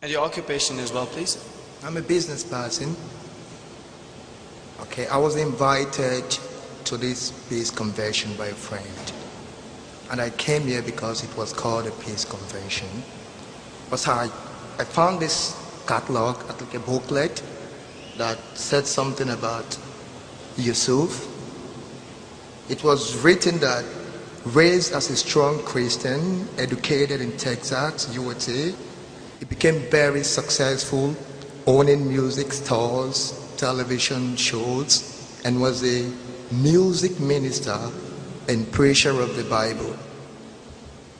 And your occupation as well, please? I'm a business person. Okay, I was invited to this peace convention by a friend. And I came here because it was called a peace convention. But I found this catalog, like a booklet, that said something about Yusuf. It was written that raised as a strong Christian, educated in Texas, USA, he became very successful, owning music stores, television shows, and was a music minister and preacher of the Bible.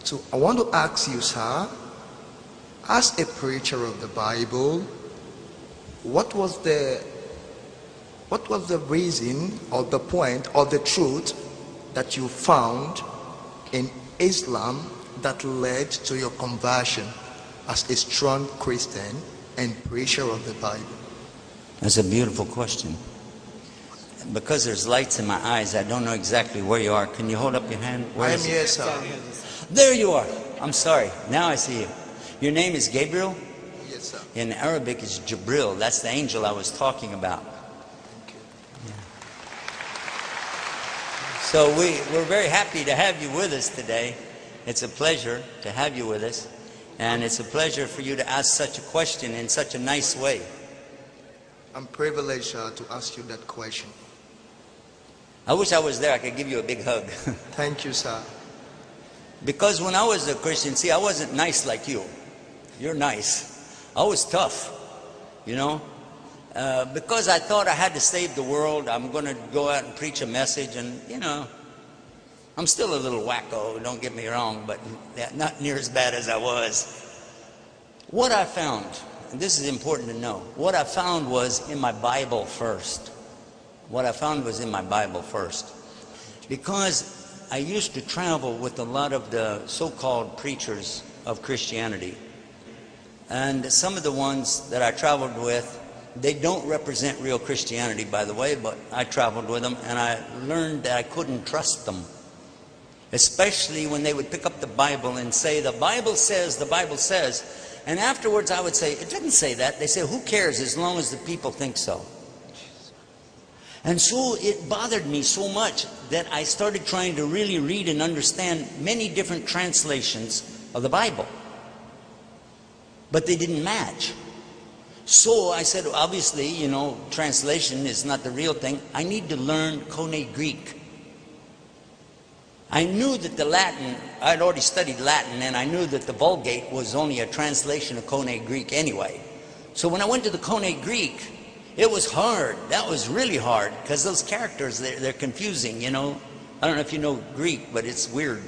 So I want to ask you, sir, as a preacher of the Bible, what was the reason or the point or the truth that you found in Islam that led to your conversion as a strong Christian and preacher of the Bible? That's a beautiful question. Because there's lights in my eyes, I don't know exactly where you are. Can you hold up your hand? I am here, sir. There you are. I'm sorry. Now I see you. Your name is Gabriel? Yes, sir. In Arabic, it's Jibril. That's the angel I was talking about. Yeah. So we're very happy to have you with us today. It's a pleasure to have you with us. And it's a pleasure for you to ask such a question in such a nice way. I'm privileged to ask you that question. I wish I was there. I could give you a big hug. Thank you, sir. Because when I was a Christian, see, I wasn't nice like you. You're nice. I was tough, you know. Because I thought I had to save the world. I'm going to go out and preach a message. And, you know, I'm still a little wacko, don't get me wrong, but not near as bad as I was. What I found, and this is important to know, what I found was in my Bible first. What I found was in my Bible first. Because I used to travel with a lot of the so-called preachers of Christianity. And some of the ones that I traveled with, they don't represent real Christianity, by the way, but I traveled with them and I learned that I couldn't trust them. Especially when they would pick up the Bible and say, the Bible says, the Bible says. And afterwards I would say, it doesn't say that. They say, who cares as long as the people think so. And so it bothered me so much that I started trying to really read and understand many different translations of the Bible. But they didn't match. So I said, obviously, you know, translation is not the real thing. I need to learn Koine Greek. I knew that the Latin, I'd already studied Latin, and I knew that the Vulgate was only a translation of Koine Greek anyway. So when I went to the Koine Greek, it was hard. That was really hard, because those characters, they're confusing, you know. I don't know if you know Greek, but it's weird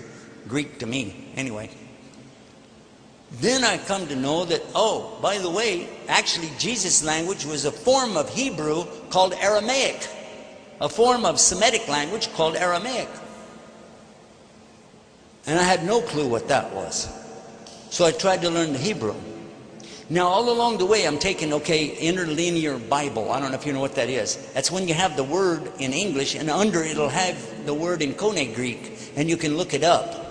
Greek to me, anyway. Then I come to know that, oh, by the way, actually Jesus' language was a form of Hebrew called Aramaic, a form of Semitic language called Aramaic. And I had no clue what that was. So I tried to learn the Hebrew. Now, all along the way, I'm taking, okay, interlinear Bible. I don't know if you know what that is. That's when you have the word in English, and under it'll have the word in Koine Greek, and you can look it up.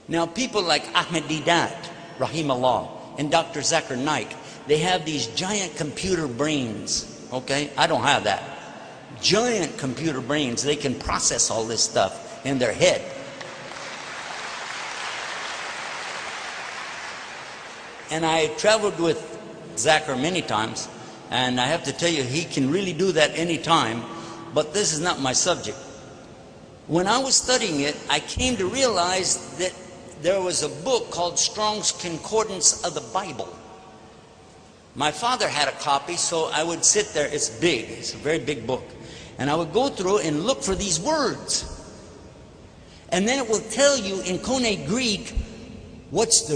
Now, people like Ahmed Deedat, Rahimahullah, and Dr. Zakir Naik, they have these giant computer brains, okay? I don't have that. Giant computer brains. They can process all this stuff in their head. And I traveled with Zakir many times, and I have to tell you, he can really do that any time, but this is not my subject. When I was studying it, I came to realize that there was a book called Strong's Concordance of the Bible. My father had a copy, so I would sit there. It's big. It's a very big book. And I would go through and look for these words. And then it will tell you in Koine Greek what's the